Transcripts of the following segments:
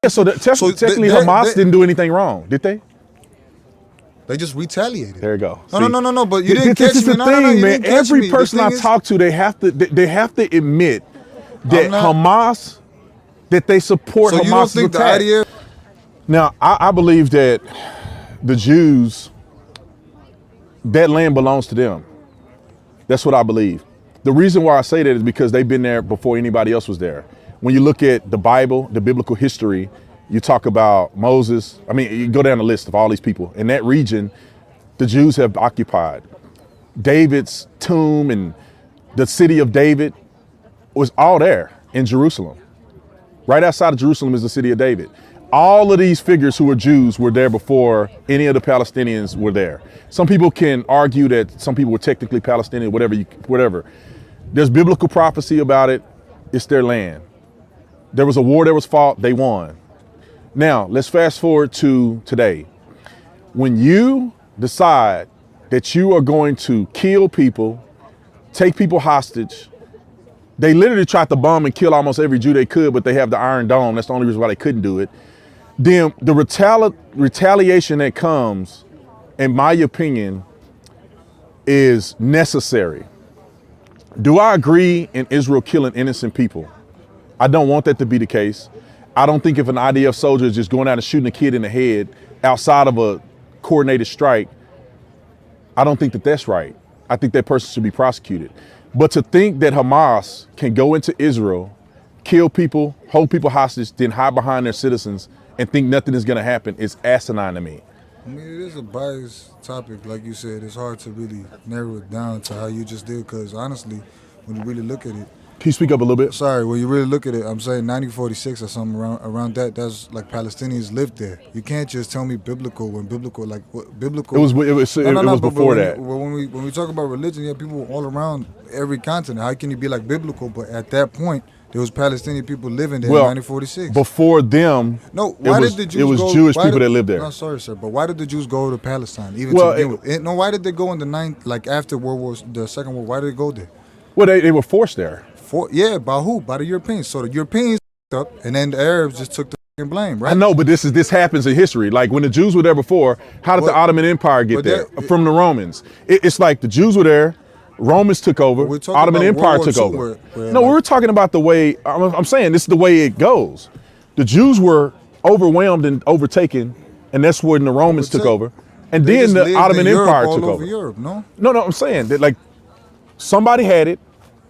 Yeah, so technically Hamas didn't do anything wrong, did they? They just retaliated. There you go. No. But you didn't catch this is me. the thing, man. Every person I talk to, they have to admit that Hamas, that they support Hamas. So you don't think the idea? Now, I believe that the Jews, that land belongs to them. That's what I believe. The reason why I say that is because they've been there before anybody else was there. When you look at the Bible, the biblical history, you talk about Moses. I mean, you go down the list of all these people. In that region, the Jews have occupied. David's tomb and the city of David was all there in Jerusalem. Right outside of Jerusalem is the city of David. All of these figures who were Jews were there before any of the Palestinians were there. Some people can argue that some people were technically Palestinian, whatever. There's biblical prophecy about it. It's their land. There was a war that was fought, they won. Now, let's fast forward to today. When you decide that you are going to kill people, take people hostage, they literally tried to bomb and kill almost every Jew they could, but they have the Iron Dome. That's the only reason why they couldn't do it. Then the retaliation that comes, in my opinion, is necessary. Do I agree in Israel killing innocent people? I don't want that to be the case. I don't think if an IDF soldier is just going out and shooting a kid in the head outside of a coordinated strike, I don't think that that's right. I think that person should be prosecuted. But to think that Hamas can go into Israel, kill people, hold people hostage, then hide behind their citizens and think nothing is going to happen is asinine to me. I mean, it is a biased topic. Like you said, it's hard to really narrow it down to how you just did, because honestly, when you really look at it, can you speak up a little bit? Sorry, when you really look at it, I'm saying 1946 or something around that. That's like Palestinians lived there. You can't just tell me biblical when biblical, like what biblical. It was before that. When we talk about religion, you have people all around every continent. How can you be like biblical? But at that point, there was Palestinian people living there in 1946. Before them, no. Why did the Jews go? It was go, Jewish people that lived there. No, sorry, sir, but why did the Jews go to Palestine? Even to begin with? No, why did they go in like after the Second World? Why did they go there? Well, they were forced there. By who? By the Europeans. So the Europeans up, and then the Arabs just took the blame, right? I know, but this happens in history. Like when the Jews were there before, how did the Ottoman Empire get there? From the Romans. It's like the Jews were there, Romans took over, Ottoman Empire took over. No, we were talking about the way, I'm saying this is the way it goes. The Jews were overwhelmed and overtaken, and that's when the Romans took over. And then the Ottoman Empire took over. Europe, no, I'm saying that like somebody had it.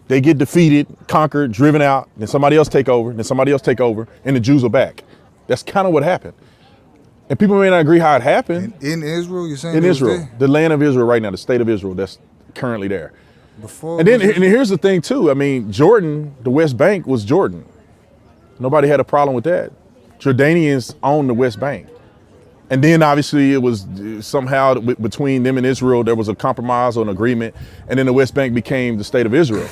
They get defeated, conquered, driven out, then somebody else take over, then somebody else take over, and the Jews are back. That's kind of what happened. And people may not agree how it happened. In Israel, you're saying? In Israel, the land of Israel right now, the state of Israel that's currently there. And here's the thing too, I mean, Jordan, the West Bank was Jordan. Nobody had a problem with that. Jordanians owned the West Bank. And then obviously it was somehow between them and Israel, there was a compromise or an agreement. And then the West Bank became the state of Israel.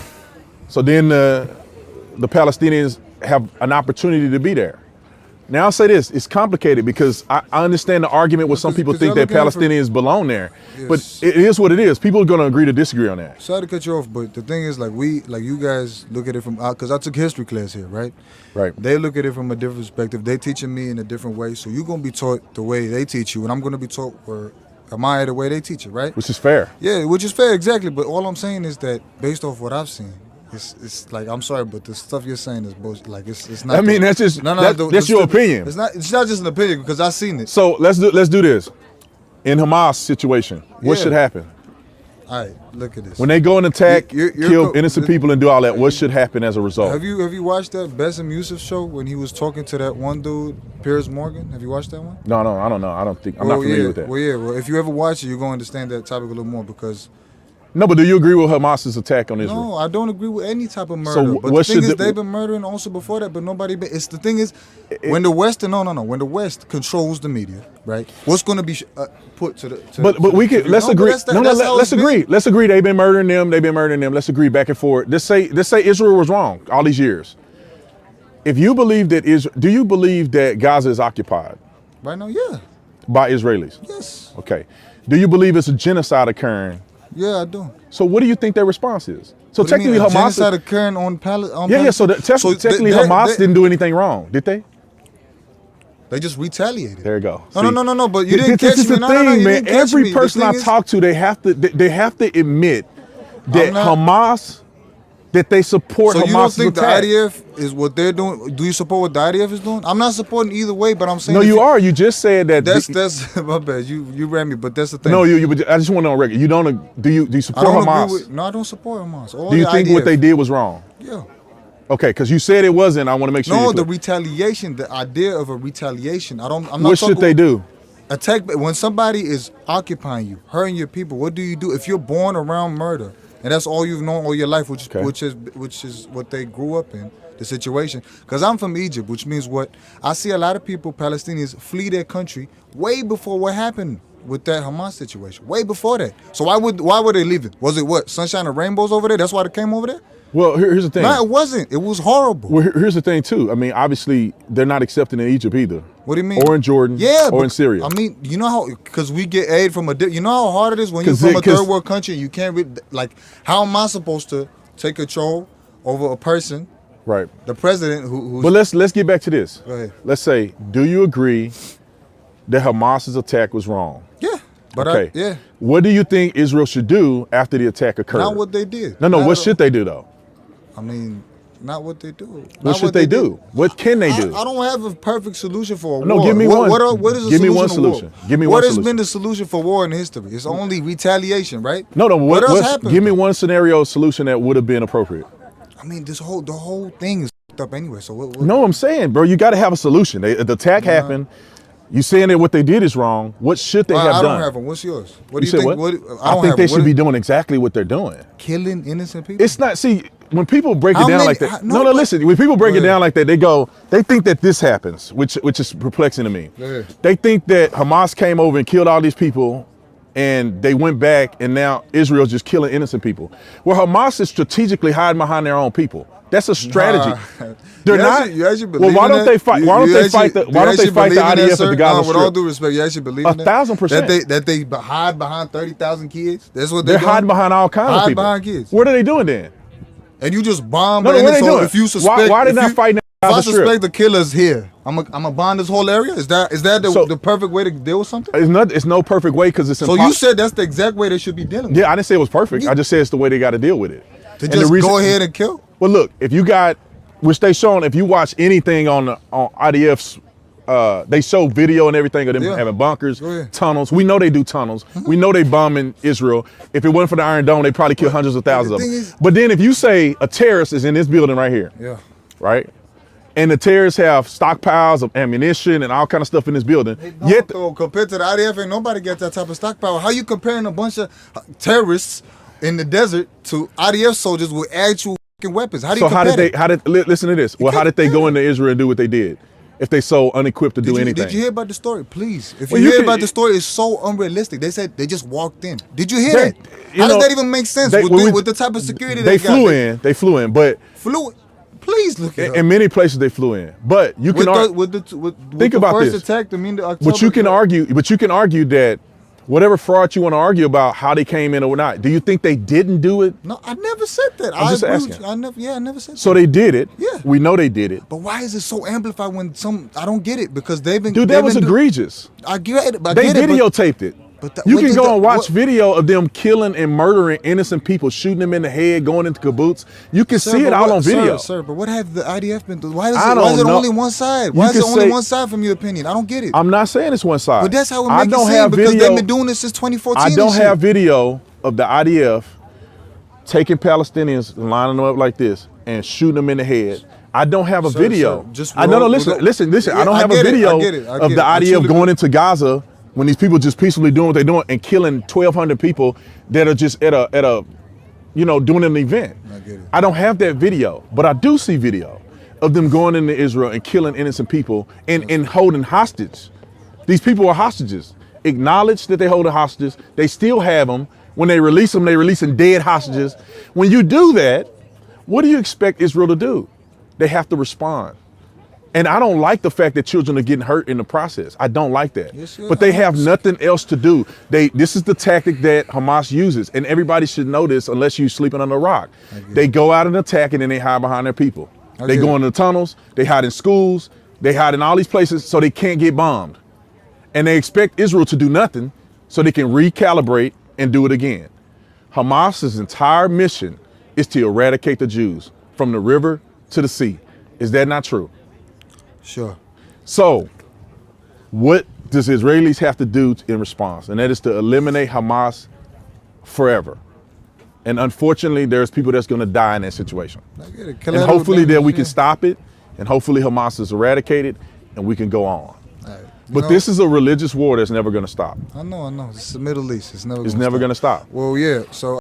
So then the Palestinians have an opportunity to be there. Now I'll say this, it's complicated because I understand the argument where some people think that Palestinians belong there, yes. But it is what it is. People are going to agree to disagree on that. Sorry to cut you off, but the thing is, like you guys look at it from, because I took history class here, right? Right. They look at it from a different perspective. They teaching me in a different way, so you're going to be taught the way they teach you, and I'm going to be taught the way they teach it, right? Which is fair. Yeah, which is fair, exactly. But all I'm saying is that based off what I've seen, it's like, I'm sorry, but the stuff you're saying is bullshit. Like it's not. I mean, that's just that's your opinion. It's not just an opinion because I've seen it. So let's do this. In Hamas situation, what should happen? All right, look at this. When they go and attack, kill innocent people and do all that, what should happen as a result? Have you watched that Bassem Youssef show when he was talking to that one dude, Piers Morgan? Have you watched that one? No, I don't know. I'm not familiar with that. Well, if you ever watch it, you're going to understand that topic a little more because. No, but do you agree with Hamas's attack on Israel? No, I don't agree with any type of murder. So but the thing is, they've been murdering also before that, but nobody. It's the thing is, when the West when the West controls the media, right? What's going to be put to the? But we can let's agree. Let's agree. Let's agree. They've been murdering them. Let's agree back and forth. Let's say Israel was wrong all these years. If you believe that do you believe that Gaza is occupied? Right now, yeah. By Israelis. Yes. Okay. Do you believe it's a genocide occurring? Yeah, I do. So what do you think their response is? So technically Hamas genocide occurring on Palestine. So technically Hamas didn't do anything wrong, did they? They just retaliated. There you go. No. But you didn't catch me. This is the thing, man. Every person I talk to, they have to admit that Hamas, that they support Hamas. So you don't think the IDF is what they're doing? Do you support what the IDF is doing? I'm not supporting either way, but I'm saying. No, you are. You just said that. That's my bad. You ran me, but that's the thing. No, I just want to on record. You don't. Do you support Hamas? No, I don't support Hamas. Do you think what they did was wrong? Yeah. Okay, because you said it wasn't. I want to make sure. No, the retaliation, the idea of a retaliation. I'm not. What should they do? Attack. When somebody is occupying you, hurting your people, what do you do? If you're born around murder, and that's all you've known all your life, which is what they grew up in, the situation. Because I'm from Egypt, which means what I see a lot of people, Palestinians, flee their country way before what happened with that Hamas situation. Way before that. So why were they leaving? Was it what, sunshine and rainbows over there? That's why they came over there? Well, here's the thing. No, it wasn't. It was horrible. Well, here's the thing, too. I mean, obviously, they're not accepting in Egypt either. What do you mean? Or in Jordan. Yeah. Or in Syria. I mean, you know how, because we get aid from you know how hard it is when you're from a third world country and you can't, how am I supposed to take control over a person? Right. The president who's... But let's get back to this. Go ahead. Let's say, do you agree that Hamas's attack was wrong? Yeah. But okay. What do you think Israel should do after the attack occurred? Not what they did. No, what should they do, though? I mean, not what they do. What should they do? What can they do? I don't have a perfect solution for a war. No, give me one. What is give me one solution. Give me one solution. What has been the solution for war in history? It's only retaliation, right? No. What else happened? Give me one scenario solution that would have been appropriate. I mean, the whole thing is up anyway. So what? No, I'm saying, bro, you got to have a solution. The attack happened. You saying that what they did is wrong. What should they have done? I don't have one. What's yours? What do you think? I think they should be doing exactly what they're doing. Killing innocent people? It's not, see, when people break it down like that. Listen, when people break it down like that, they think that this happens, which is perplexing to me. They think that Hamas came over and killed all these people and they went back and now Israel's just killing innocent people. Well, Hamas is strategically hiding behind their own people. That's a strategy. They're not. You actually believe well, why don't they fight? Why don't they fight the IDF at the Gaza Strip? With all due respect, you actually believe in that? 1,000%. That they hide behind 30,000 kids. That's what they're hiding behind all kinds of people. Hide behind kids. What are they doing then? And you just bomb. No, what are they doing? If you suspect, why are they not fighting? If I suspect the killer's here, I'm a bond this whole area. Is that the perfect way to deal with something? It's no perfect way because it's impossible. So you said that's the exact way they should be dealing with it. Yeah, I didn't say it was perfect. I just said it's the way they got to deal with it. To just go ahead and kill? Well, look, if you got, which they shown, if you watch anything on IDF's, they show video and everything of them having bunkers, tunnels. We know they do tunnels. We know they bombing Israel. If it wasn't for the Iron Dome, they probably kill hundreds of thousands of them. But then if you say a terrorist is in this building right here, right? And the terrorists have stockpiles of ammunition and all kind of stuff in this building. Yet, compared to the IDF, ain't nobody gets that type of stockpile. How you comparing a bunch of terrorists in the desert to IDF soldiers with actual weapons? How do you compare that? Listen to this. Well, how did they go into Israel and do what they did? If they so unequipped to do anything. Did you hear about the story? Please. If you hear about the story, it's so unrealistic. They said they just walked in. Did you hear that? How does that even make sense with the type of security they got? They flew in, but... Please look at it. In many places they flew in, but you can think about this. Attack, October, but you can argue that whatever fraud you want to argue about how they came in or not. Do you think they didn't do it? No, I never said that. I'm just asking. I never said that. So they did it. Yeah. We know they did it. But why is it so amplified when I don't get it, because they've been. Dude, that was egregious. I get it. They videotaped it. You can go and watch video of them killing and murdering innocent people, shooting them in the head, going into kibbutz. You can see it all on video. Sir, but what have the IDF been doing? Why is it only one side? Why is it only one side from your opinion? I don't get it. I'm not saying it's one side. But that's how it makes it seem, because they've been doing this since 2014. I don't have video of the IDF taking Palestinians and lining them up like this and shooting them in the head. I don't have a video. Listen. I don't have a video of the IDF going into Gaza when these people just peacefully doing what they're doing and killing 1,200 people that are just at a doing an event. I don't have that video, but I do see video of them going into Israel and killing innocent people and holding hostage. These people are hostages. Acknowledge that they hold hostages. They still have them. When they release them, they're releasing dead hostages. When you do that, what do you expect Israel to do? They have to respond. And I don't like the fact that children are getting hurt in the process. I don't like that. But they have nothing else to do. This is the tactic that Hamas uses. And everybody should know this unless you're sleeping on a rock. They go out and attack and then they hide behind their people. They go into the tunnels, they hide in schools, They hide in all these places so they can't get bombed. And they expect Israel to do nothing so they can recalibrate and do it again. Hamas's entire mission is to eradicate the Jews from the river to the sea. Is that not true? Sure. So what does Israelis have to do in response? And that is to eliminate Hamas forever. And unfortunately, there's people that's going to die in that situation. And hopefully that we can stop it, and hopefully Hamas is eradicated and we can go on. But this is a religious war that's never going to stop. I know. It's the Middle East. It's never going to stop. Well, yeah. So